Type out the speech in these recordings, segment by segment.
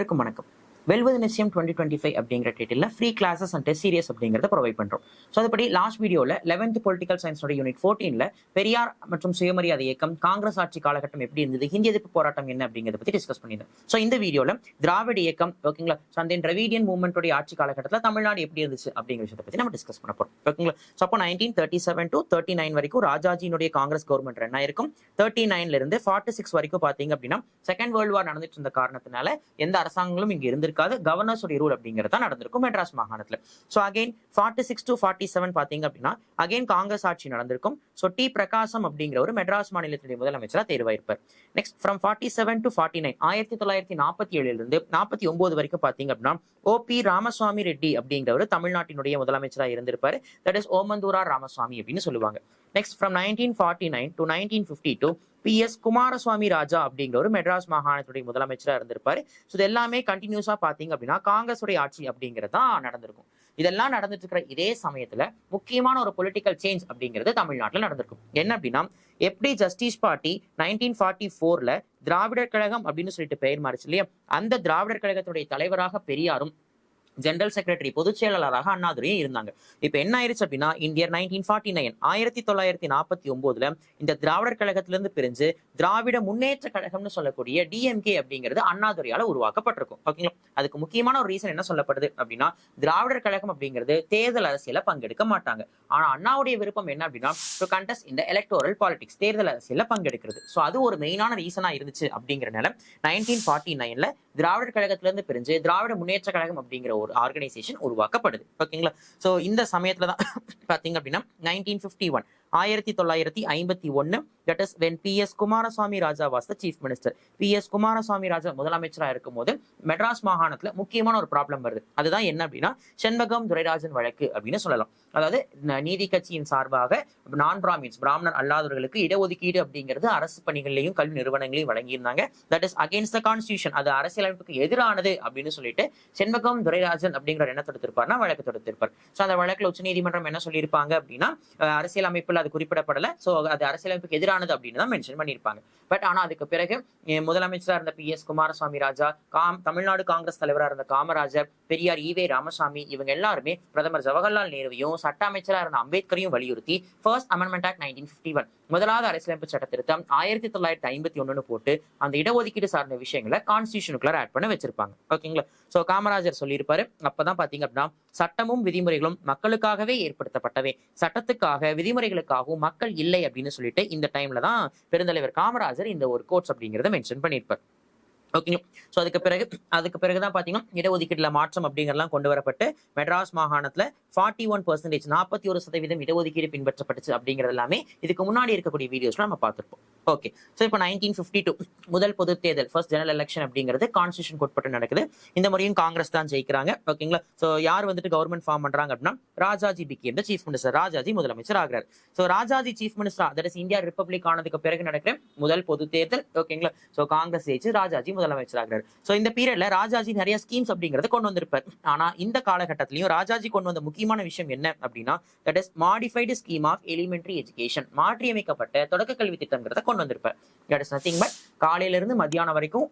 அனைவருக்கும் வணக்கம். வெல்வது நிச்சயம் 2025 அப்படிங்கிற title free classes and test serious அப்படிங்கிறத ப்ரொவைட் பண்றோம். ஸோ அதுபடி லாஸ்ட் வீடியோல 11th பொலிட்டிக்கல் சயின்ஸோட யூனிட் 14ல பெரியார் மற்றும் சுயமரியாதை இயக்கம், காங்கிரஸ் ஆட்சி காலகட்டம் எப்படி இருந்தது, ஹிந்தி எதிர்ப்பு போராட்டம் என்ன அப்படிங்கிறத பத்தி டிஸ்கஸ் பண்ணியிருந்தோம். ஸோ இந்த வீடியோல திராவிட இயக்கம், ஓகேங்களா, அந்த டிராவிடியன் மூவ்மெண்டோட ஆட்சி காலகட்டத்தில் தமிழ்நாடு எப்படி இருந்துச்சு அப்படிங்கிற விஷயத்தை பத்தி நம்ம டிஸ்கஸ் பண்ண போறோம். ஓகேங்களா. ஸோ அப்போ 1937 to 39 வரைக்கும் ராஜாஜியினுடைய காங்கிரஸ் கவர்மெண்ட் ரன் ஆயிருக்கும். 39ல இருந்து 46 வரைக்கும் பாத்தீங்க அப்படின்னா செகண்ட் வேர்ல்டு வார் நடந்துட்டு இருந்த காரணத்தினால எந்த அரசாங்கங்களும் இங்க இருந்திருக்காது. கவர்னர்ஸ் ரூல் அப்படிங்கிறது தான் நடந்திருக்கும் மெட்ராஸ் மாகாணத்துல. ஸோ அகைன் 46 to 47 பாத்தீங்க அப்படின்னா அகைன் காங்கிரஸ் ஆட்சி நடந்திருக்கும். ஸோ டி பிரகாசம் அப்படிங்கிற ஒரு மெட்ராஸ் மாநிலத்தினுடைய முதலமைச்சரா தேர்வாயிருப்பார். நெக்ஸ்ட் ஃப்ரம் 47 to 49 1947 இருந்து 49 வரைக்கும் பாத்தீங்க அப்படின்னா ஓபி ராமசுவாமி ரெட்டி அப்படிங்கிறவர் தமிழ்நாட்டினுடைய முதலமைச்சரா இருந்திருப்பாரு. தட் இஸ் ஓமந்தூரா ராமசுவாமி அப்படின்னு சொல்லுவாங்க. Next from 1949 to 1952 PS Kumaraswamy Raja அப்படிங்கிற ஒரு மெட்ராஸ் மாகாணத்துடைய முதலமைச்சரா இருந்திருப்பாரு. ஸோ இது எல்லாமே கண்டினியூஸா பாத்தீங்க அப்படின்னா காங்கிரஸ் உடைய ஆட்சி அப்படிங்கிறது தான் நடந்திருக்கும். இதெல்லாம் நடந்துட்டு இருக்கிற இதே சமயத்துல முக்கியமான ஒரு பொலிட்டிக்கல் சேஞ்ச் அப்படிங்கிறது தமிழ்நாட்டில் நடந்திருக்கும். என்ன அப்படின்னா, எப்படி ஜஸ்டிஸ் பார்ட்டி 1944ல திராவிடர் கழகம் அப்படின்னு சொல்லிட்டு பெயர் மாறிச்சு இல்லையா, அந்த திராவிடர் கழகத்துடைய தலைவராக பெரியாரும் ஜெனரல் செக்ரட்டரி பொதுச் செயலாளராக அண்ணாதுரையும் இருந்தாங்க. இப்ப என்ன ஆயிருச்சு அப்படின்னா, இந்தியர் 1949 1949ல இந்த திராவிடர் கழகத்திலிருந்து பிரிஞ்சு திராவிட முன்னேற்ற கழகம்னு சொல்லக்கூடிய டிஎம்கே அப்படிங்கிறது அண்ணாதுரையால உருவாக்கப்பட்டிருக்கும். ஓகேங்களா. அதுக்கு முக்கியமான ஒரு ரீசன் என்ன சொல்லப்படுது அப்படின்னா, திராவிடர் கழகம் அப்படிங்கிறது தேர்தல் அரசியல பங்கெடுக்க மாட்டாங்க. ஆனா அண்ணாவுடைய விருப்பம் என்ன அப்படின்னா, டு கண்டெஸ்ட் இந்த எலக்டோரல் பாலிடிக்ஸ், தேர்தல் அரசியல பங்கெடுக்கிறது. ஸோ அது ஒரு மெயினான ரீசனா இருந்துச்சு. அப்படிங்கிறனால 1949ல திராவிடர் கழகத்திலிருந்து பிரிஞ்சு திராவிட முன்னேற்ற கழகம் அப்படிங்கிற ஒரு ஆர்கனைசேஷன் உருவாக்கப்படுது. ஓகேங்களா. சோ இந்த சமயத்துல தான் பாத்தீங்க அப்படின்னா 1951 1951 that is when PS Kumaraswamy Raja was the chief minister. PS Kumaraswamy ராஜா முதலமைச்சரா இருக்கும் போது மெட்ராஸ் மாகாணத்துல முக்கியமான ஒரு ப்ராப்ளம் வருது. அதுதான் என்ன அப்படின்னா, செண்பகம் துரைராஜன் வழக்கு அப்படின்னு சொல்லலாம். அதாவது நீதி கட்சியின் சார்பாக நான் பிராமின்ஸ், பிராமணர் அல்லாதவர்களுக்கு இடஒதுக்கீடு அப்படிங்கிறது அரசு பணிகளையும் கல்வி நிறுவனங்களையும் வழங்கியிருந்தாங்க. That is against the constitution, அது அரசியலமைப்புக்கு எதிரானது அப்படின்னு சொல்லிட்டு செண்பகம் துரைராஜன் அப்படிங்கிற என்ன தொடுத்திருப்பார்னா வழக்கு தொடுத்திருப்பார். ஸோ அந்த வழக்குல உச்ச நீதிமன்றம் என்ன சொல்லியிருப்பாங்க அப்படின்னா, அரசியலமைப்புல அது குறிப்பிடப்படல, சோ அது அரசியலமைப்புக்கு எதிரானது அப்படின்னு தான் மென்ஷன் பண்ணியிருப்பாங்க. பட் ஆனா அதுக்கு பிறகு முதலமைச்சரா இருந்த PS குமாரசுவாமி ராஜா, தமிழ்நாடு காங்கிரஸ் தலைவரா இருந்த காமராஜர், பெரியார் ஈவே ராமசாமி, இவங்க எல்லாருமே பிரதமர் ஜவஹர்லால் நேருவையும் சட்ட அமைச்சரா இருந்த அம்பேத்கரையும் வலியுறுத்தி ஃபர்ஸ்ட் அமெண்ட்மெண்ட் ஆக்ட் 1951 முதலாவது அரசியலமைப்பு சட்ட திருத்தம் 1951 போட்டு அந்த இடஒதுக்கீடு சார்ந்த விஷயங்களை கான்ஸ்டியூஷனுக்குள்ள ஆட் பண்ண வச்சிருப்பாங்க. ஓகேங்களா. சோ காமராஜர் சொல்லியிருப்பாரு, அப்பதான் பாத்தீங்க அப்படின்னா, சட்டமும் விதிமுறைகளும் மக்களுக்காகவே ஏற்படுத்தப்பட்டவை, சட்டத்துக்காக விதிமுறைகளுக்காகவும் மக்கள் இல்லை அப்படின்னு சொல்லிட்டு இந்த டைம்ல தான் பெருந்தலைவர் காமராஜர் இந்த ஒரு கோட்ஸ் அப்படிங்கறத மென்ஷன் பண்ணியிருப்பார். ஓகேங்களா. ஸோ அதுக்கு பிறகுதான் பாத்தீங்கன்னா இடஒதுக்கீடுல மாற்றம் அப்படிங்கறதெல்லாம் கொண்டு வரப்பட்டு மெட்ராஸ் மாகாணத்துல 41% 41% இடஒதுக்கீடு பின்பற்றப்பட்டுச்சு அப்படிங்கிறது எல்லாமே இதுக்கு முன்னாடி இருக்கக்கூடிய வீடியோஸ்ல நம்ம பார்த்திருப்போம். ஓகே. ஸோ இப்போ 1952 முதல் பொது தேர்தல், ஃபர்ஸ்ட் ஜெனரல் எலெக்ஷன் அப்படிங்கிறது கான்ஸ்டியூஷன் கோட்பட்டு நடக்குது. இந்த முறையும் காங்கிரஸ் தான் ஜெயிக்கிறாங்க. ஓகேங்களா. ஸோ யார் வந்துட்டு கவர்மெண்ட் ஃபார்ம் பண்றாங்க அப்படின்னா, Rajaji became the chief minister. Rajaji முதலமைச்சர் ஆகிறார். So Rajaji chief minister, that is India republic ஆனதுக்கு பிறகு நடக்கிற முதல் பொது தேர்தல். ஓகேங்களா. ஸோ காங்கிரஸ் ஜெயிச்சு ராஜாஜி முதலமைச்சர் ஆகிறார். ஸோ இந்த பீரியட்ல ராஜாஜி நிறைய ஸ்கீம்ஸ் அப்படிங்கறத கொண்டு வந்திருப்பார். ஆனா இந்த காலகட்டத்திலையும் ராஜாஜி கொண்டு வந்த முக்கியமான விஷயம் என்ன அப்படின்னா, that is modified scheme of elementary education, மாற்றியமைக்கப்பட்ட தொடக்க கல்வி திட்டம்ங்கிறத கொண்டு வந்திருப்பார். தட் இஸ் நத்திங் பட் காலையில இருந்து மத்தியானம் வரைக்கும்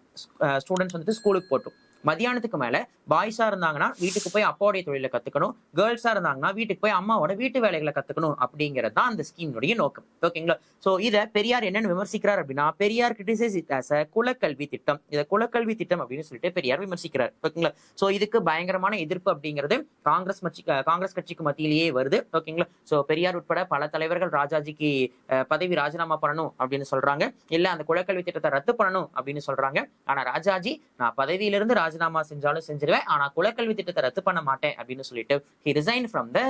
ஸ்டூடெண்ட்ஸ் வந்துட்டு ஸ்கூலுக்கு போட்டும், மத்தியானத்துக்கு மேல பாய்ஸா இருந்தாங்கன்னா வீட்டுக்கு போய் அப்பாவுடைய தொழிலை கத்துக்கணும், கேர்ள்ஸா இருந்தாங்கன்னா வீட்டுக்கு போய் அம்மாவோட வீட்டு வேலைகளை கத்துக்கணும் அப்படிங்கிறது தான் அந்த ஸ்கீமுடைய நோக்கம். ஓகேங்களா. சோ இத பெரியார் என்னன்னு விமர்சிக்கிறார் அப்படின்னா, Periyar criticise it as a குலக்கல்வி திட்டம். இத குலக்கல்வி திட்டம் அப்படின்னு சொல்லிட்டு பெரியார் விமர்சிக்கிறார். ஓகேங்களா. சோ இதுக்கு பயங்கரமான எதிர்ப்பு அப்படிங்கிறது காங்கிரஸ் கட்சிக்கு மத்தியிலேயே வருது. ஓகேங்களா. சோ பெரியார் உட்பட பல தலைவர்கள் ராஜாஜிக்கு பதவி ராஜினாமா பண்ணணும் அப்படின்னு சொல்றாங்க, இல்ல அந்த குலக்கல்வி திட்டத்தை ரத்து பண்ணணும் அப்படின்னு சொல்றாங்க. ஆனா ராஜாஜி, நான் பதவியிலிருந்து ராஜினாமா செஞ்சாலும் செஞ்சிருவேன், ஆனா குலக்கல்வி திட்டத்தை ரத்து பண்ண மாட்டேன் அப்படின்னு சொல்லிட்டு he resigned from the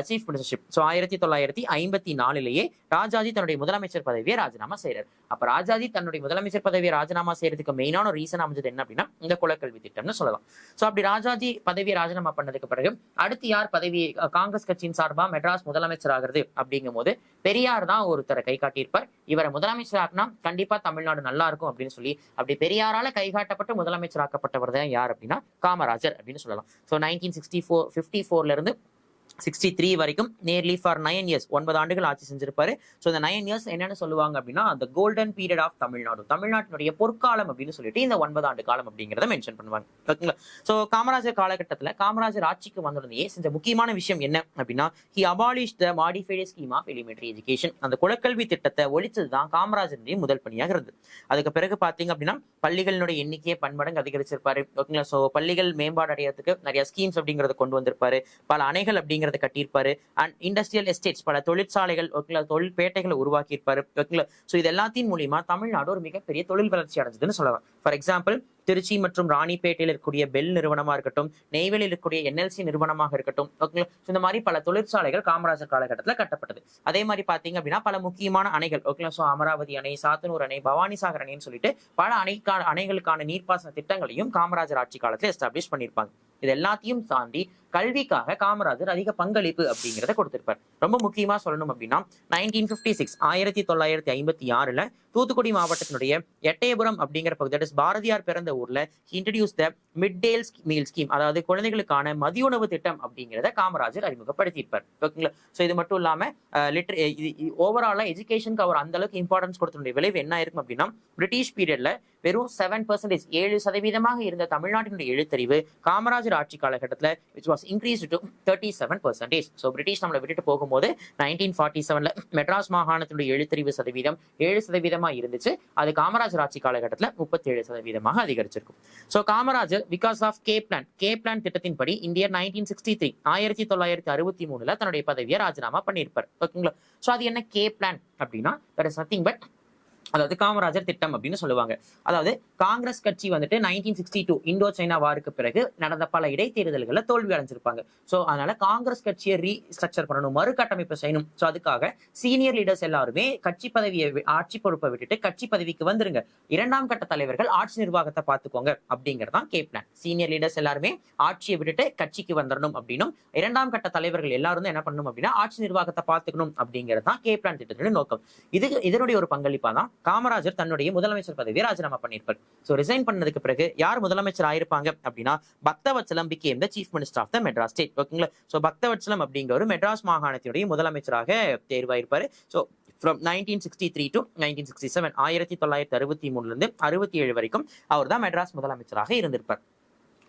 chief ministership. So 1954லேயே ராஜாஜி தன்னுடைய முதலமைச்சர் பதவியை ராஜினாமா செய்யறாரு. அப்ப ராஜாஜி தன்னுடைய முதலமைச்சர் பதவியை ராஜினாமா செய்யறதுக்கு மெயினான ரீசன் அமைஞ்சது என்ன அப்படின்னா, இந்த குலக்கல்வி திட்டம்னு சொல்லலாம். சோ அப்படி ராஜாஜி பதவியை ராஜினாமா பண்ணதுக்கு பிறகு அடுத்து யார் பதவி காங்கிரஸ் கட்சியின் சார்பா மெட்ராஸ் முதலமைச்சர் ஆகிறது அப்படிங்கும் போது பெரியார் தான் ஒருத்தரை கை காட்டியிருப்பார். இவரை முதலமைச்சர் ஆக்கினா கண்டிப்பா தமிழ்நாடு நல்லா இருக்கும் அப்படின்னு சொல்லி அப்படி பெரியாரால கைகாட்டப்பட்டு முதலமைச்சர் ஆக்கப்பட்டவர் தான் யார் அப்படின்னா காமராஜர் அப்படின்னு சொல்லலாம். ஸோ 1954 இருந்து 63 வரைக்கும் நேர்லி ஃபார் 9 இயர்ஸ் 9 ஆண்டுகள் ஆட்சி செஞ்சிருப்பாரு. ஸோ இந்த 9 இயர்ஸ் என்னன்னு சொல்லுவாங்க அப்படின்னா அந்த கோல்டன் பீரியட் ஆஃப் தமிழ்நாடு, தமிழ்நாட்டினுடைய பொற்காலம் அப்படின்னு சொல்லிட்டு இந்த 9 ஆண்டு காலம் அப்படிங்கிறத மென்ஷன் பண்ணுவாங்க. ஓகேங்களா? ஸோ காமராஜர் காலகட்டத்தில் காமராஜர் ஆட்சிக்கு வந்தோடனே செஞ்ச முக்கியமான விஷயம் என்ன அப்படின்னா he abolish the modified scheme of elementary education. அந்த குலக்கல்வி திட்டத்தை ஒழிச்சது தான் காமராஜருடைய முதல் பணியாக இருந்தது. அதுக்கு பிறகு பார்த்தீங்க அப்படின்னா பள்ளிகளினுடைய எண்ணிக்கையை பன்மடங்கு அதிகரிச்சிருப்பாரு. ஓகேங்களா? ஸோ பள்ளிகள் மேம்பாடு அடையறதுக்கு நிறைய ஸ்கீம்ஸ் அப்படிங்கிறத கொண்டு வந்திருப்பாரு. பல அணைகள் அப்படிங்கிறத கட்டியிருப்பாரு. அண்ட் இண்டஸ்ட்ரியல் எஸ்டேட்ஸ் பல தொழிற்சாலைகள் தொழில் பேட்டைகளை உருவாக்கி இருப்பாரு. ஸோ இது எல்லாத்தின் மூலியமா தமிழ்நாடு ஒரு மிகப்பெரிய தொழில் வளர்ச்சி அடைஞ்சதுன்னு சொல்லலாம். ஃபார் எக்ஸாம்பிள் திருச்சி மற்றும் ராணிப்பேட்டையில் இருக்கக்கூடிய பெல் நிறுவனமா இருக்கட்டும், நெய்வேலியில் இருக்கக்கூடிய என்எல்சி நிறுவனமாக இருக்கட்டும், ஓகேங்களா? இந்த மாதிரி பல தொழிற்சாலைகள் காமராஜர் காலகட்டத்தில் கட்டப்பட்டது. அதே மாதிரி பாத்தீங்க அப்படின்னா பல முக்கியமான அணைகள், ஓகேங்களா? ஸோ அமராவதி அணை, சாத்தனூர் அணை, பவானிசாகர் அணைன்னு சொல்லிட்டு பல அணைகளுக்கான நீர்ப்பாசன திட்டங்களையும் காமராஜர் ஆட்சி காலத்தில் எஸ்டாப்ளிஷ் பண்ணியிருப்பாங்க. இது எல்லாத்தையும் தாண்டி கல்விக்காக காமராஜர் அதிக பங்களிப்பு அப்படிங்கிறத கொடுத்திருப்பார். ரொம்ப முக்கியமா சொல்லணும் அப்படின்னா 1956 1956 தூத்துக்குடி மாவட்டத்தினுடைய எட்டயபுரம் அப்படிங்கிற பகுதி பாரதியார் பிறந்த ஊர்ல இன்ட்ரடியூஸ் த மிட் டே மீல் ஸ்கீம், அதாவது குழந்தைகளுக்கான மதிய உணவு திட்டம் அப்படிங்கிறத காமராஜர் அறிமுகப்படுத்தியிருப்பார். ஓகேங்களா? ஸோ இது மட்டும் இல்லாம ஓவராலா எஜுகேஷனுக்கு அவர் அந்த அளவுக்கு இம்பார்ட்டன்ஸ் கொடுத்தனுடைய விளைவு என்ன இருக்கும் அப்படின்னா பிரிட்டிஷ் பீரியட்ல வெறும் 7% 7% இருந்த தமிழ்நாட்டினுடைய எழுத்தறிவு காமராஜர் ஆட்சி காலகட்டத்தில் which was increased to 37%. So British நம்மளை விட்டுட்டு போகும்போது 1947 மெட்ராஸ் மாகாணத்தினுடைய எழுத்தறிவு சதவீதம் 7% இருந்துச்சு. அது காமராஜர் ஆட்சி காலகட்டத்தில் 37% அதிகரிச்சிருக்கும். So Kamarajar because of K plan திட்டத்தின்படி இந்தியா 1963 1963 தன்னுடைய பதவியை ராஜினாமா பண்ணியிருப்பார். ஓகேங்களா? ஸோ அது என்ன கே பிளான் அப்படின்னா தட் இஸ் நத்திங் பட் அதாவது காமராஜர் திட்டம் அப்படின்னு சொல்லுவாங்க. அதாவது காங்கிரஸ் கட்சி வந்துட்டு 1962 இந்தோ சைனா வாருக்கு பிறகு நடந்த பல இடைத்தேர்தல்களை தோல்வி அடைஞ்சிருப்பாங்க. ஸோ அதனால காங்கிரஸ் கட்சியை ரீஸ்ட்ரக்சர் பண்ணணும், மறுகட்டமைப்பு செய்யணும். ஸோ அதுக்காக சீனியர் லீடர்ஸ் எல்லாருமே கட்சி பதவியை ஆட்சி பொறுப்பை விட்டுட்டு கட்சி பதவிக்கு வந்துருங்க, இரண்டாம் கட்ட தலைவர்கள் ஆட்சி நிர்வாகத்தை பார்த்துக்கோங்க அப்படிங்கறதான் கே பிளான். சீனியர் லீடர்ஸ் எல்லாருமே ஆட்சியை விட்டுட்டு கட்சிக்கு வந்துடணும் அப்படின்னும், இரண்டாம் கட்ட தலைவர்கள் எல்லாரும் என்ன பண்ணணும் அப்படின்னா ஆட்சி நிர்வாகத்தை பார்த்துக்கணும் அப்படிங்கிறது தான் கே பிளான் திட்டத்தினுடைய நோக்கம். இதனுடைய ஒரு பங்களிப்பா தான் காமராஜர் தன்னுடைய முதலமைச்சர் பதவியை ராஜினாமா பண்ணியிருப்பார். ஸோ ரிசைன் பண்ணதுக்கு பிறகு யார் முதலமைச்சர் ஆயிருப்பாங்க அப்படின்னா Bhaktavatsalam became the chief minister of the Madras state. ஓகேங்களா? ஸோ பக்தவத்சலம் அப்படிங்கிற ஒரு மெட்ராஸ் மாகாணத்தினுடைய முதலமைச்சராக தேர்வாயிருப்பாரு. ஸோ from 1963 to 1967 1963 67 வரைக்கும் அவர் தான் மெட்ராஸ் முதலமைச்சராக இருந்திருப்பார்.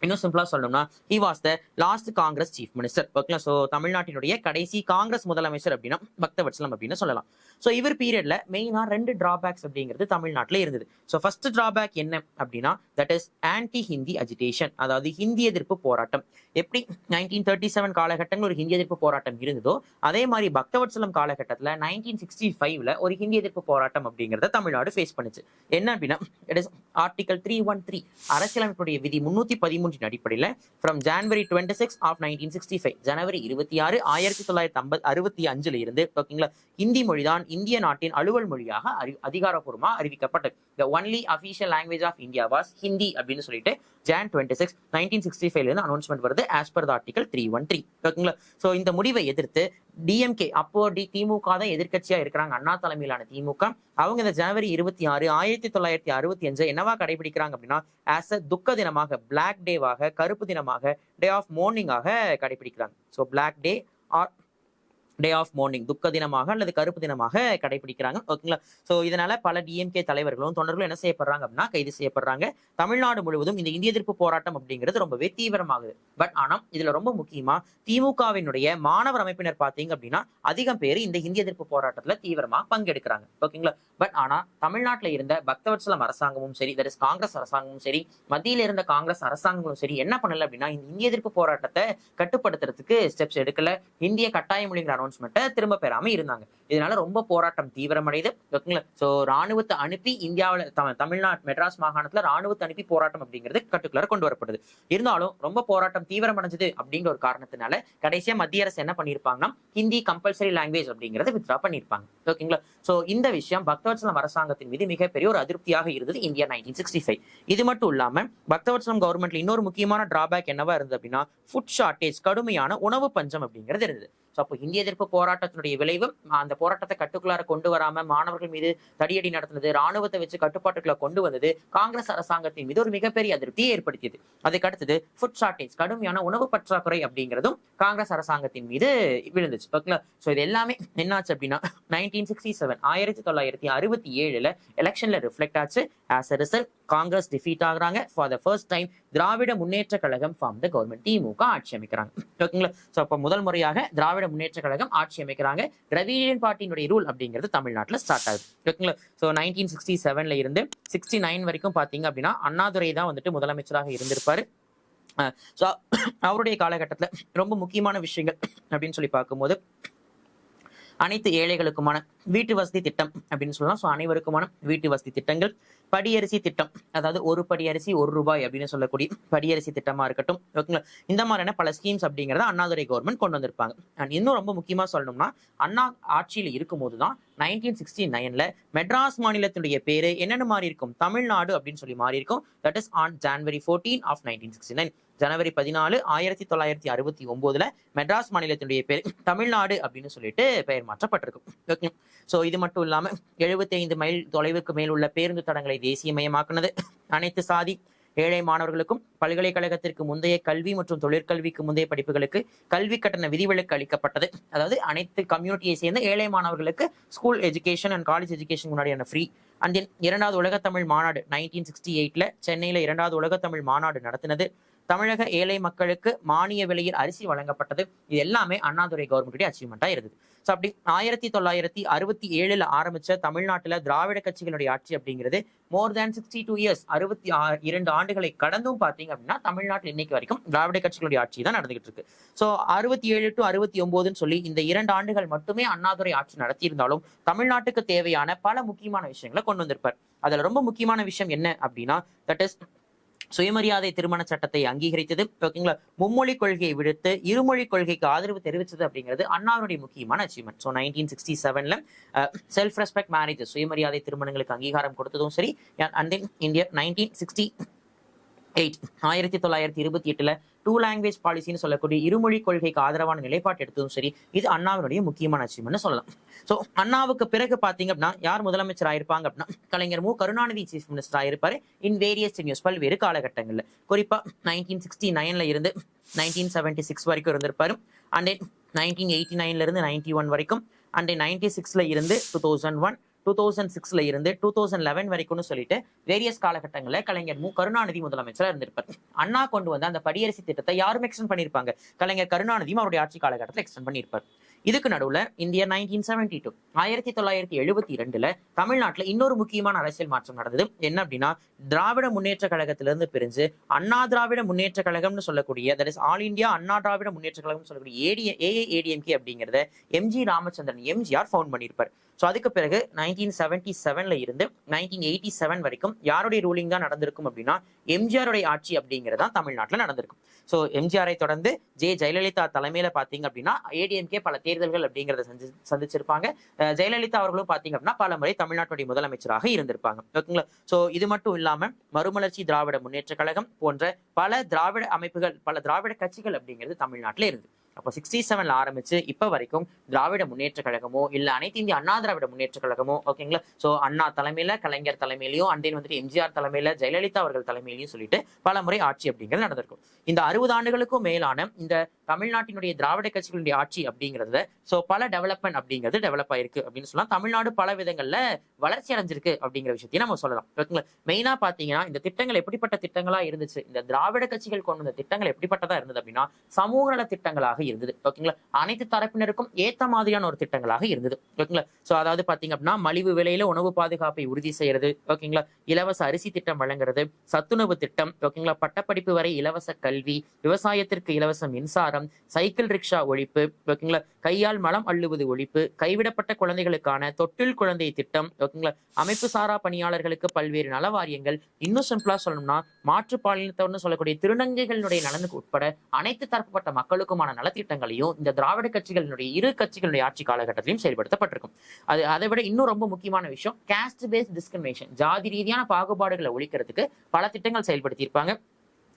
இன்னும் சிம்பிளா சொல்லணும்னா he was the last Congress chief minister. ஓகேங்களா? ஸோ தமிழ்நாட்டினுடைய கடைசி காங்கிரஸ் முதலமைச்சர் அப்படின்னா பக்தவத்சலம் அப்படின்னு சொல்லலாம். ஸோ இவர் பீரியட்ல மெயினா 2 டிராபேக்ஸ் அப்படிங்கிறது தமிழ்நாட்டில் இருந்தது. ஸோ ஃபர்ஸ்ட் டிராபேக் என்ன அப்படின்னா that is anti Hindi agitation, அதாவது ஹிந்தி எதிர்ப்பு போராட்டம். எப்படி 1937 காலகட்டங்கள் ஒரு ஹிந்தி எதிர்ப்பு போராட்டம் இருந்ததோ அதே மாதிரி பக்தவத்சலம் காலகட்டத்தில் 1965 ஒரு ஹிந்தி எதிர்ப்பு போராட்டம் அப்படிங்கிறத தமிழ்நாடு ஃபேஸ் பண்ணுச்சு. என்ன அப்படின்னா இட் இஸ் ஆர்டிகல் 313 அரசியலமைப்புடைய விதி 313 அடிப்படையில் ஃப்ரம் ஜனவரி 26 of 1965 ஜனவரி 26 1965 இருந்து ஓகேங்களா ஹிந்தி மொழிதான் இந்திய நாட்டின் அலுவல் மொழியாக அதிகாரப்பூர்வமாக அறிவிக்கப்பட்டது. The only official language of India was Hindi அப்படின்னு சொல்லிட்டு Jan 26 1965 அனௌன்ஸ்மெண்ட் வருது as per the article 313. ஓகேங்களா? ஸோ இந்த முடிவை எதிர்த்து டிஎம்கே அப்போ திமுக தான் எதிர்கட்சியா இருக்கிறாங்க, அண்ணா தலைமையிலான திமுக. அவங்க இந்த ஜனவரி 26 1965 என்னவா கடைபிடிக்கிறாங்க அப்படின்னா ஆஸ் அ துக்க தினமாக, பிளாக் டேவாக, கருப்பு தினமாக, டே ஆஃப் மோர்னிங்காக கடைபிடிக்கிறாங்க. So black day or day of mourning, துக்க தினமாக அல்லது கருப்பு தினமாக கடைபிடிக்கிறாங்க. ஓகேங்களா? ஸோ இதனால பல டிஎம்கே தலைவர்களும் தொண்டர்களும் என்ன செய்யப்படுறாங்க அப்படின்னா கைது செய்யப்படுறாங்க. தமிழ்நாடு முழுவதும் இந்த இந்திய எதிர்ப்பு போராட்டம் அப்படிங்கிறது ரொம்பவே தீவிரமாகுது. பட் ஆனா இதுல ரொம்ப முக்கியமா திமுகவினுடைய மாணவர் அமைப்பினர் பார்த்தீங்க அப்படின்னா அதிகம் பேர் இந்த இந்திய எதிர்ப்பு போராட்டத்துல தீவிரமா பங்கெடுக்கிறாங்க. ஓகேங்களா? பட் ஆனா தமிழ்நாட்டில் இருந்த பக்தவத்சலம் அரசாங்கமும் சரி, தட் இஸ் காங்கிரஸ் அரசாங்கமும் சரி, மத்தியில் இருந்த காங்கிரஸ் அரசாங்கங்களும் சரி என்ன பண்ணல அப்படின்னா இந்த இந்திய எதிர்ப்பு போராட்டத்தை கட்டுப்படுத்துறதுக்கு ஸ்டெப்ஸ் எடுக்கல. இந்திய கட்டாய மொழிங்கிற அனௌன்ஸ்மெண்ட்டை திரும்ப பெறாம இருந்தாங்க. இதனால ரொம்ப போராட்டம் தீவிரமடையுது. ஓகேங்களா? ஸோ ராணுவத்தை அனுப்பி இந்தியாவில் தமிழ்நாடு மெட்ராஸ் மாகாணத்துல ராணுவத்தை அனுப்பி போராட்டம் அப்படிங்கிறது கட்டுக்குள்ளார கொண்டு வரப்படுது. இருந்தாலும் ரொம்ப போராட்டம் தீவிரமடைஞ்சது அப்படிங்கிற ஒரு காரணத்தினால கடைசியா மத்திய அரசு என்ன பண்ணிருப்பாங்கன்னா ஹிந்தி கம்பல்சரி லாங்குவேஜ் அப்படிங்கறத வித்ரா பண்ணிருப்பாங்க. ஓகேங்களா? ஸோ இந்த விஷயம் பக்தவத்சலம் அரசாங்கத்தின் மீது மிகப்பெரிய ஒரு அதிருப்தியாக இருந்தது இந்தியா 1965. இது மட்டும் இல்லாம பக்தவத்சலம் கவர்மெண்ட்ல இன்னொரு முக்கியமான டிராபேக் என்னவா இருந்தது அப்படின்னா ஃபுட் ஷார்டேஜ், கடுமையான உணவு பஞ்சம் அப்படிங்கிறது இருந்தது. ஸோ அப்போ இந்திய எதிர்ப்பு போராட்டத்தினுடைய விளைவு, அந்த போராட்டத்தை கட்டுக்குள்ளார கொண்டு வராம மாணவர்கள் மீது தடியடி நடத்தினது, ராணுவத்தை வச்சு கட்டுப்பாட்டுக்குள்ள கொண்டு வந்தது காங்கிரஸ் அரசாங்கத்தின் மீது ஒரு மிகப்பெரிய அதிருப்தியை ஏற்படுத்தியது. அதுக்கு அடுத்தது ஃபுட் ஷார்டேஜ், கடுமையான உணவு பற்றாக்குறை அப்படிங்கிறதும் காங்கிரஸ் அரசாங்கத்தின் மீது விழுந்துச்சு. ஓகேங்களா? சோ இது எல்லாமே என்னாச்சு அப்படின்னா 1967 1967 எலெக்ஷன்ல ரிஃப்ளெக்ட் ஆச்சு. As a result Congress defeat ஆகுறாங்க. For the first time Dravida Munnetra Kazhagam form the government, DMK ஆட்சி அமைக்கிறாங்க. ஓகேங்களா? சோ அப்ப முதல் முறையாக திராவிட முன்னேற்ற கழகம் ஆட்சி அமைக்கிறாங்க. திராவிடியன் பார்ட்டியினுடைய ரூல் அப்படிங்கிறது தமிழ்நாட்டுல ஸ்டார்ட் ஆகுது. ஓகேங்களா? சோ 1967 இருந்து 69 வரைக்கும் பாத்தீங்க அப்படின்னா அண்ணாதுரை தான் வந்துட்டு முதலமைச்சராக இருந்திருப்பாரு. ஸோ அவருடைய காலகட்டத்துல ரொம்ப முக்கியமான விஷயங்கள் அப்படின்னு சொல்லி பார்க்கும்போது அனைத்து ஏழைகளுக்குமான வீட்டு வசதி திட்டம் அப்படின்னு சொல்லலாம். ஸோ அனைவருக்குமான வீட்டு வசதி திட்டங்கள், படியரிசி திட்டம், அதாவது ஒரு படி அரிசி ₹1 அப்படின்னு சொல்லக்கூடிய படியரிசி திட்டமா இருக்கட்டும். ஓகேங்களா? இந்த மாதிரியான பல ஸ்கீம்ஸ் அப்படிங்கிறத அண்ணாதுரை கவர்மெண்ட் கொண்டு வந்திருப்பாங்க. அண்ட் இன்னும் ரொம்ப முக்கியமா சொல்லணும்னா அண்ணா ஆட்சியில் இருக்கும்போது தான் 1969 மெட்ராஸ் மாநிலத்தினுடைய பேரு என்னென்ன மாறி இருக்கும், தமிழ்நாடு அப்படின்னு சொல்லி மாறி இருக்கும். That is on January 14 of 1969. ஜனவரி 14 1969 மெட்ராஸ் மாநிலத்தினுடைய பேர் தமிழ்நாடு அப்படின்னு சொல்லிட்டு பெயர் மாற்றப்பட்டிருக்கும். ஓகே. ஸோ இது மட்டும் இல்லாம 75 மைல் தொலைவுக்கு மேல் உள்ள பேருந்து தடங்களை தேசியமயமாக்குனது, அனைத்து சாதி ஏழை மாணவர்களுக்கும் பல்கலைக்கழகத்திற்கு முந்தைய கல்வி மற்றும் தொழிற்கல்விக்கு முந்தைய படிப்புகளுக்கு கல்வி கட்டண விதிவிலக்கு அளிக்கப்பட்டது. அதாவது அனைத்து கம்யூனிட்டியை சேர்ந்த ஏழை மாணவர்களுக்கு school education and college education முன்னாடியான ஃப்ரீ. அண்ட் தென் 2வது உலகத்தமிழ் மாநாடு 1968 சென்னையில 2வது உலகத்தமிழ் மாநாடு நடத்தினது. தமிழக ஏழை மக்களுக்கு மானிய விலையில் அரிசி வழங்கப்பட்டது. இது எல்லாமே அண்ணாதுரை கவர்மெண்ட் அச்சீவ்மெண்டா இருந்தது. ஸோ அப்படி 1967 ஆரம்பிச்ச தமிழ்நாட்டுல திராவிட கட்சிகளுடைய ஆட்சி அப்படிங்கிறது மோர் தேன் 62 இயர்ஸ், 62 ஆண்டுகளை கடந்தும் பாத்தீங்க அப்படின்னா தமிழ்நாட்டில் இன்னைக்கு வரைக்கும் திராவிட கட்சிகளுடைய ஆட்சி தான் நடந்துகிட்டு இருக்கு. ஸோ 67 to 69 சொல்லி இந்த 2 ஆண்டுகள் மட்டுமே அண்ணாதுரை ஆட்சி நடத்தியிருந்தாலும் தமிழ்நாட்டுக்கு தேவையான பல முக்கியமான விஷயங்களை கொண்டு வந்திருப்பார். அதுல ரொம்ப முக்கியமான விஷயம் என்ன அப்படின்னா தட் இஸ் சுயமரியாதை திருமண சட்டத்தை அங்கீகரித்தது. ஓகேங்களா? மும்மொழி கொள்கையை விடுத்து இருமொழி கொள்கைக்கு ஆதரவு தெரிவித்தது அப்படிங்கிறது அண்ணாவுடைய முக்கியமான achievement. So 1967 self respect marriages, சுயமரியாதை திருமணங்களுக்கு அங்கீகாரம் கொடுத்ததும் சரி. And then India 1928 two language பாலிசின்னு சொல்லக்கூடிய இருமொழி கொள்கைக்கு ஆதரவான நிலைப்பாட்டு எடுத்ததும் சரி. இது அண்ணாவினுடைய முக்கியமான அச்சீவ்மெண்ட் சொல்லலாம். ஸோ அண்ணாவுக்கு பிறகு பாத்தீங்க அப்படின்னா யார் முதலமைச்சர் ஆயிருப்பாங்க அப்படின்னா கலைஞர் மு கருணாநிதி சீஃப் மினிஸ்டர் ஆயிருப்பாரு இன் வேரியஸ் டென்யூர்ஸ், பல்வேறு காலகட்டங்கள்ல. குறிப்பா 1969 இருந்து 1976 வரைக்கும் இருந்திருப்பாரு. அண்ட் தென் 1989 இருந்து 91 வரைக்கும், அண்ட் 96 இருந்து 2001, 2006 இருந்து 2011 வரைக்கும்னு சொல்லிட்டு வேரியஸ் காலகட்டங்களில் கலைஞர் மு கருணாநிதி முதலமைச்சரா இருந்திருப்பார். அண்ணா கொண்டு வந்த அந்த படியரசி திட்டத்தை யாரும் எக்ஸ்டெண்ட் பண்ணியிருப்பாங்க, கலைஞர் கருணாநிதியும் அவருடைய ஆட்சி காலகட்டத்தில் எக்ஸ்டெண்ட் பண்ணியிருப்பார். இதுக்கு நடுவுல இந்தியா 1972 1972 தமிழ்நாட்டுல இன்னொரு முக்கியமான அரசியல் மாற்றம் நடந்தது. என்ன அப்படின்னா திராவிட முன்னேற்ற கழகத்திலிருந்து பிரிஞ்சு அண்ணா திராவிட முன்னேற்ற கழகம்னு சொல்லக்கூடிய that is all India Anna Dravida Munnetra கழகம் சொல்லக்கூடிய ஏஐஏடிஎம்கே அப்படிங்கிறத எம்ஜி ராமச்சந்திரன் எம்ஜிஆர் ஃபவுண்ட் பண்ணியிருப்பார். ஸோ அதுக்கு பிறகு 1977 இருந்து 1987 வரைக்கும் யாருடைய ரூலிங் தான் நடந்திருக்கும் அப்படின்னா எம்ஜிஆருடைய ஆட்சி அப்படிங்கிறது தான் தமிழ்நாட்டில் நடந்திருக்கும். ஸோ எம்ஜிஆரை தொடர்ந்து ஜெயலலிதா தலைமையில பாத்தீங்க அப்படின்னா ஏடிஎம்கே பல தேர்தல்கள் அப்படிங்கிறத சந்திச்சிருப்பாங்க. ஜெயலலிதா அவர்களும் பாத்தீங்க அப்படின்னா பல முறை தமிழ்நாட்டுடைய முதலமைச்சராக இருந்திருப்பாங்க. ஓகேங்களா? ஸோ இது மட்டும் இல்லாம மறுமலர்ச்சி திராவிட முன்னேற்ற கழகம் போன்ற பல திராவிட அமைப்புகள், பல திராவிட கட்சிகள் அப்படிங்கிறது தமிழ்நாட்டில் இருந்து. அப்போ 67 ஆரம்பிச்சு இப்ப வரைக்கும் திராவிட முன்னேற்ற கழகமோ இல்ல அனைத்து இந்திய அண்ணா திராவிட முன்னேற்ற கழகமோ, ஓகேங்களா? சோ அண்ணா தலைமையில, கலைஞர் தலைமையிலையும், அண்டே வந்துட்டு எம்ஜிஆர் தலைமையில, ஜெயலலிதா அவர்கள் தலைமையிலையும் சொல்லிட்டு பல முறை ஆட்சி அப்படிங்கிறது நடந்திருக்கும். இந்த 60 ஆண்டுகளுக்கும் மேலான இந்த தமிழ்நாட்டினுடைய திராவிட கட்சிகளுடைய ஆட்சி அப்படிங்கிறத சோ பல டெவலப்மெண்ட் அப்படிங்கிறது டெவலப் ஆயிருக்கு அப்படின்னு சொல்லலாம். தமிழ்நாடு பல விதங்கள்ல வளர்ச்சி அடைஞ்சிருக்கு அப்படிங்கிற விஷயத்தையும் நம்ம சொல்லலாம். ஓகேங்களா? மெயினா பாத்தீங்கன்னா இந்த திட்டங்கள் எப்படிப்பட்ட திட்டங்களா இருந்துச்சு, இந்த திராவிட கட்சிகள் கொண்டு வந்த திட்டங்கள் எப்படிப்பட்டதா இருந்தது அப்படின்னா சமூக நல திட்டங்களாக இருந்தது. ஓகேங்களா? அனைத்து தரப்பினருக்கும் ஏத்த மாதிரியான ஒரு திட்டங்களாக இருந்தது. ஓகேங்களா? சோ அதாவது பாத்தீங்க அப்படின்னா மலிவு விலையில உணவு பாதுகாப்பை உறுதி செய்யறது, ஓகேங்களா? இலவச அரிசி திட்டம் வழங்குறது, சத்துணவு திட்டம், ஓகேங்களா? பட்டப்படிப்பு வரை இலவச கல்வி, விவசாயத்திற்கு இலவச மின்சாரம், சைக்கிள் ரிக்ஷா ஒழிப்பு, ஓகேங்களா? கையால் மலம் அள்ளுவது ஒழிப்பு, கைவிடப்பட்ட குழந்தைகளுக்கான தொட்டில் குழந்தை திட்டம், ஓகேங்களா? அமைப்பு சாரா பணியாளர்களுக்கு பல்வேறு நல வாரியங்கள், இன்னும் சிம்பிளா சொல்லணும்னா மாற்றுப்பாலினத்தவர்னு சொல்லக்கூடிய திருநங்கைகளுடைய நலனுக்கு உட்பட அனைத்து தரப்பட்ட மக்களுக்குமான நலத்திட்டங்களையும் இந்த திராவிட கட்சிகளுடைய இரு கட்சிகளுடைய ஆட்சி காலகட்டத்திலையும் செயல்படுத்தப்பட்டிருக்கும். அதை விட இன்னும் ரொம்ப முக்கியமான விஷயம் காஸ்ட் பேஸ்ட் டிஸ்கிரிமினேஷன், ஜாதி ரீதியான பாகுபாடுகளை ஒழிக்கிறதுக்கு பல திட்டங்கள் செயல்படுத்தி இருப்பாங்க.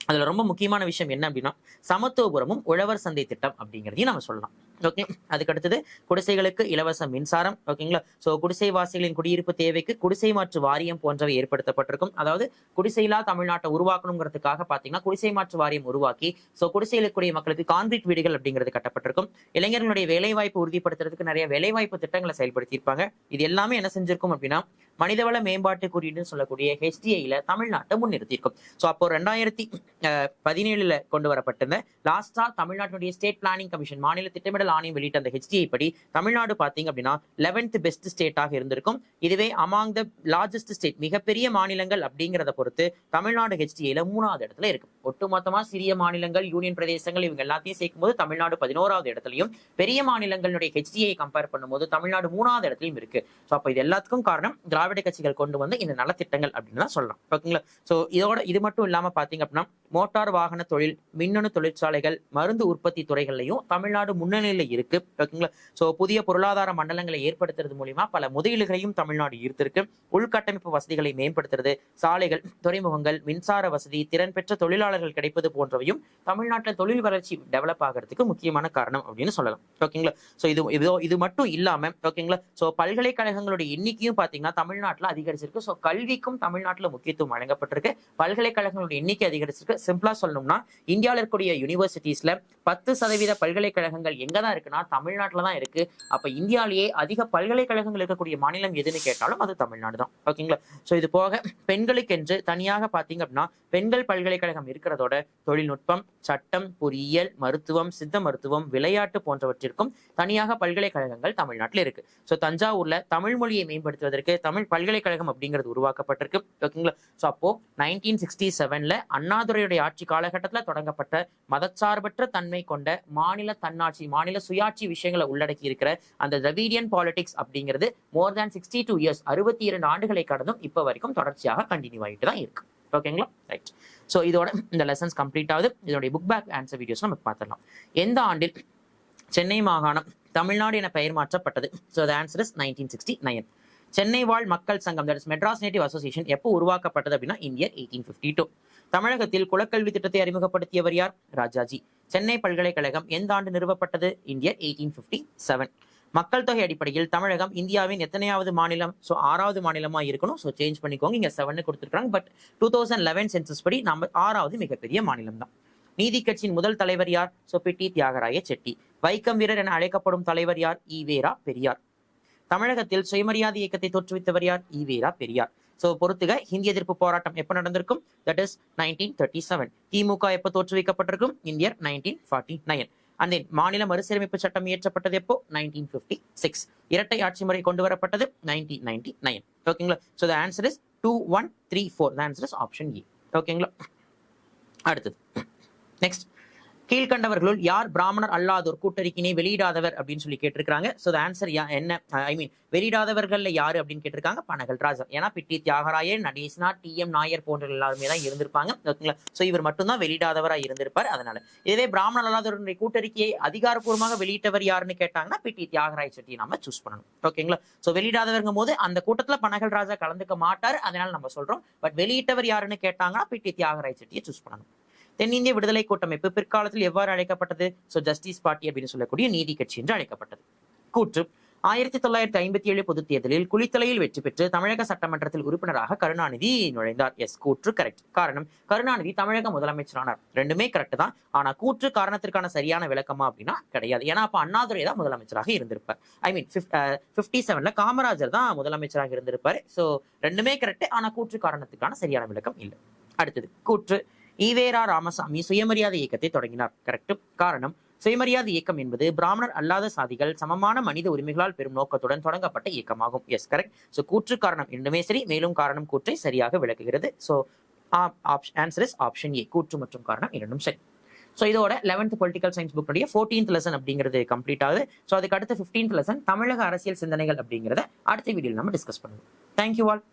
அதுல ரொம்ப முக்கியமான விஷயம் என்ன அப்படின்னா சமத்துவபுரமும் உழவர் சந்தை திட்டம் அப்படிங்கிறதையும் நம்ம சொல்லலாம். ஓகே. அதுக்கு அடுத்தது குடிசைகளுக்கு இலவச மின்சாரம். ஓகேங்களா. சோ குடிசைவாசிகளின் குடியிருப்பு தேவைக்கு குடிசை மாற்று வாரியம் போன்றவை ஏற்படுத்தப்பட்டிருக்கும். அதாவது குடிசையில்லா தமிழ்நாட்டை உருவாக்கணுங்கிறதுக்காக பாத்தீங்கன்னா குடிசை மாற்று வாரியம் உருவாக்கி சோ குடிசையில் கூடிய மக்களுக்கு கான்கிரீட் வீடுகள் அப்படிங்கிறது கட்டப்பட்டிருக்கும். இளைஞர்களுடைய வேலைவாய்ப்பு உறுதிப்படுத்துறதுக்கு நிறைய வேலைவாய்ப்பு திட்டங்களை செயல்படுத்தியிருப்பாங்க. இது எல்லாமே என்ன செஞ்சிருக்கும் அப்படின்னா மனிதவள மேம்பாட்டு குறியீடுன்னு சொல்லக்கூடிய HDIல தமிழ்நாட்டை முன்னிறுத்தியிருக்கும். ஸோ அப்போ 2017 கொண்டு வரப்பட்டிருந்த லாஸ்டா தமிழ்நாட்டுடைய ஸ்டேட் பிளானிங் கமிஷன் மாநில திட்டமிடல் ஆணையம் வெளியிட்ட அந்த HDI படி தமிழ்நாடு பாத்தீங்க அப்படின்னா 11th பெஸ்ட் ஸ்டேட்டாக இருந்திருக்கும். இதுவே அமாங் த லார்ஜஸ்ட் ஸ்டேட் மிகப்பெரிய மாநிலங்கள் அப்படிங்கிறத பொறுத்து தமிழ்நாடு HDIல 3வது இடத்துல இருக்கு. ஒட்டுமொத்தமா சிறிய மாநிலங்கள் யூனியன் பிரதேசங்கள் இவங்க எல்லாத்தையும் சேர்க்கும் போது தமிழ்நாடு 11வது இடத்துலையும் பெரிய மாநிலங்களுடைய HDI கம்பேர் பண்ணும்போது தமிழ்நாடு 3வது இடத்துலையும் இருக்கு. ஸோ அப்போ இது எல்லாத்துக்கும் காரணம் திராவிட கட்சிகள் கொண்டு வந்து இந்த நலத்திட்டங்கள் அப்படின்னு தான் சொல்லலாம். ஓகேங்களா. சோ இதோட இது மட்டும் இல்லாம பாத்தீங்க அப்படின்னா மோட்டார் வாகன தொழில், மின்னணு தொழிற்சாலைகள், மருந்து உற்பத்தி துறைகள்லையும் தமிழ்நாடு முன்னணியில இருக்கு. ஓகேங்களா. சோ புதிய பொருளாதார மண்டலங்களை ஏற்படுத்துறது மூலியமா பல முதலீடுகளையும் தமிழ்நாடு ஈர்த்திருக்கு. உள்கட்டமைப்பு வசதிகளை மேம்படுத்துறது, சாலைகள், துறைமுகங்கள், மின்சார வசதி, திறன் பெற்ற தொழிலாளர்கள் கிடைப்பது போன்றவையும் தமிழ்நாட்டில் தொழில் வளர்ச்சி டெவலப் ஆகிறதுக்கு முக்கியமான காரணம் அப்படின்னு சொல்லலாம். ஓகேங்களா. சோ இது மட்டும் இல்லாம ஓகேங்களா. சோ பல்கலைக்கழகங்களுடைய எண்ணிக்கையும் பாத்தீங்கன்னா தமிழ்நாட்டில் அதிகரிச்சிருக்கு. ஸோ கல்விக்கும் தமிழ்நாட்டில் முக்கியத்துவம் வழங்கப்பட்டிருக்கு. பல்கலைக்கழகங்களுடைய எண்ணிக்கை அதிகரிச்சிருக்கு. சிம்பிளா சொல்லணும்னா இந்தியாவில் இருக்கக்கூடிய யூனிவர்சிட்டிஸ்ல 10% பல்கலைக்கழகங்கள் எங்க தான் இருக்குன்னா தமிழ்நாட்டில் தான் இருக்கு. அப்ப இந்தியாவிலேயே அதிக பல்கலைக்கழகங்கள் இருக்கக்கூடிய மாநிலம் எதுன்னு கேட்டாலும் அது தமிழ்நாடு தான். ஓகேங்களா. ஸோ இது போக பெண்களுக்கென்று தனியாக பாத்தீங்க அப்படின்னா பெண்கள் பல்கலைக்கழகம் இருக்கிறதோட தொழில்நுட்பம், சட்டம், பொறியியல், மருத்துவம், சித்த மருத்துவம், விளையாட்டு போன்றவற்றிற்கும் தனியாக பல்கலைக்கழகங்கள் தமிழ்நாட்டில் இருக்கு. ஸோ தஞ்சாவூர்ல தமிழ் மொழியை மேம்படுத்துவதற்கு தமிழ் பல்கலைக்கழகம் அப்படிங்கிறது உருவாக்கப்பட்டிருக்கு. ஓகேங்களா. ஸோ அப்போ 1967 அண்ணாதுரையுடைய ஆட்சி காலகட்டத்தில் தொடங்கப்பட்ட மதச்சார்பற்ற தன்மை கொண்ட மாநில தன்னாட்சி, மாநில சுயாட்சி விஷயங்களை உள்ளடக்கி இருக்கிற அந்த திராவிடியன் பாலிடிக்ஸ் அப்படிங்கிறது மோர் தேன் 62 இயர்ஸ் 62 ஆண்டுகளை கடந்தும் இப்ப வரைக்கும் தொடர்ச்சியாக கண்டினியூ ஆகிட்டு தான் இருக்கு. ஓகேங்களா. ரைட். ஸோ இதோட இந்த லெசன்ஸ் கம்ப்ளீட் ஆகுது. இதோடைய புக் பேக் ஆன்சர் வீடியோஸ் நம்ம பார்த்துடலாம். எந்த ஆண்டில் சென்னை மாகாணம் தமிழ்நாடு என பெயர் மாற்றப்பட்டது? So the answer is 1969. Chennai வாழ் மக்கள் சங்கம், that is Madras native association, எப்போ உருவாக்கப்பட்டது அப்படின்னா இந்தியர் 1852. தமிழகத்தில் குலக்கல்வி திட்டத்தை அறிமுகப்படுத்தியவர் யார்? ராஜாஜி. சென்னை பல்கலைக்கழகம் எந்த ஆண்டு நிறுவப்பட்டது? இந்தியர் 1857. மக்கள் தொகை அடிப்படையில் தமிழகம் இந்தியாவின் எத்தனையாவது மாநிலம்? ஸோ 6வது மாநிலமா இருக்கணும். ஸோ சேஞ்ச் பண்ணிக்கோங்க. இங்க 7 கொடுத்துருக்காங்க. பட் 2011 சென்சஸ் படி நம்ம 6வது மிகப்பெரிய மாநிலம் தான். நீதி கட்சியின் முதல் தலைவர் யார்? ஸோ பிட்டி தியாகராய செட்டி. வைக்கம் வீரர் என அழைக்கப்படும் தலைவர் யார்? ஈவேரா பெரியார். தமிழகத்தில் சுயமரியாதை இயக்கத்தை தோற்றுவித்தவர் யார்? ஈவேரா பெரியார். சோ பொறுத்துக ஹிந்தி எதிர்ப்பு போராட்டம் எப்ப நடந்திருக்கும்? That is 1937. திமுக எப்ப தோற்றுவிக்கப்பட்டிருக்கும்? இந்தியர் 1949. அண்ட் தென் மாநில மறுசீரமைப்பு சட்டம் இயற்றப்பட்டது எப்போ? 1956. இரட்டை ஆட்சி முறை கொண்டு வரப்பட்டது 1999. ஓகேங்களா. So the answer is 2134. The answer is option A. ஓகேங்களா. அடுத்தது நெக்ஸ்ட், கீழ்கண்டவர்களுள் யார் பிராமணர் அல்லாதோர் கூட்டறிக்கையினை வெளியிடாதவர் அப்படின்னு சொல்லி கேட்டிருக்காங்க. ஸோ ஆன்சர் என்ன, வெளியிடாதவர்கள்ல யாரு அப்படின்னு கேட்டிருக்காங்க? பனகல் ராஜா. ஏன்னா பிட்டி தியாகராயர், நடேசனா, TM நாயர் போன்ற எல்லாருமே தான் இருந்திருப்பாங்க. ஓகேங்களா. ஸோ இவர் மட்டும்தான் வெளியிடாதவராக இருந்திருப்பார். அதனால இதே பிராமணர் அல்லாதவருடைய கூட்டறிக்கையை அதிகாரப்பூர்வமாக வெளியிட்டவர் யாருன்னு கேட்டாங்கன்னா பிட்டி தியாகராய செட்டியை நம்ம சூஸ் பண்ணணும். ஓகேங்களா. ஸோ வெளியிடாதவருங்கும் போது அந்த கூட்டத்துல பனகல் ராஜா கலந்துக்க மாட்டார், அதனால நம்ம சொல்றோம். பட் வெளியிட்டவர் யாருன்னு கேட்டாங்கன்னா பிட்டி தியாகராய செட்டியை சூஸ் பண்ணணும். தென்னிந்திய விடுதலை கூட்டமைப்பு பிற்காலத்தில் எவ்வாறு அழைக்கப்பட்டது? சோ ஜஸ்டிஸ் பார்ட்டி அப்படின்னு சொல்லக்கூடிய நீதி கட்சி என்று அழைக்கப்பட்டது. கூற்று, 1957 பொதுத் தேர்தலில் குளித்தலையில் வெற்றி பெற்று தமிழக சட்டமன்றத்தில் உறுப்பினராக கருணாநிதி நுழைந்தார். எஸ், கூற்று கரெக்ட். காரணம், கருணாநிதி தமிழக முதலமைச்சரானார். ரெண்டுமே கரெக்ட் தான். ஆனா கூற்று காரணத்திற்கான சரியான விளக்கமா அப்படின்னா கிடையாது. ஏன்னா அப்ப அண்ணாதுரை தான் முதலமைச்சராக இருந்திருப்பார். 57 காமராஜர் தான் முதலமைச்சராக இருந்திருப்பாரு. சோ ரெண்டுமே கரெக்ட். ஆனா கூற்று காரணத்துக்கான சரியான விளக்கம் இல்லை. அடுத்தது கூற்று, ஈவேரா ராமசாமி சுயமரியாதை இயக்கத்தை தொடங்கினார். கரெக்ட். காரணம், சுயமரியாதை இயக்கம் என்பது பிராமணர் அல்லாத சாதிகள் சமமான மனித உரிமைகளால் பெறும் நோக்கத்துடன் தொடங்கப்பட்ட இயக்கமாகும். S, correct. சோ கூற்று காரணம் இரண்டுமே சரி. மேலும் காரணம் கூற்றை சரியாக விளக்குகிறது. So answer is option A. கூற்று மற்றும் காரணம் இரண்டும் சரி. ஸோ இதோட 11th political science book 14th lesson அப்படிங்கிறது கம்ப்ளீட் ஆகுது. ஸோ அதுக்கு அடுத்த 15th லெசன் தமிழக அரசியல் சிந்தனைகள் அப்படிங்கிறத அடுத்த வீடியோவில் நம்ம டிஸ்கஸ் பண்ணுவோம். Thank you all.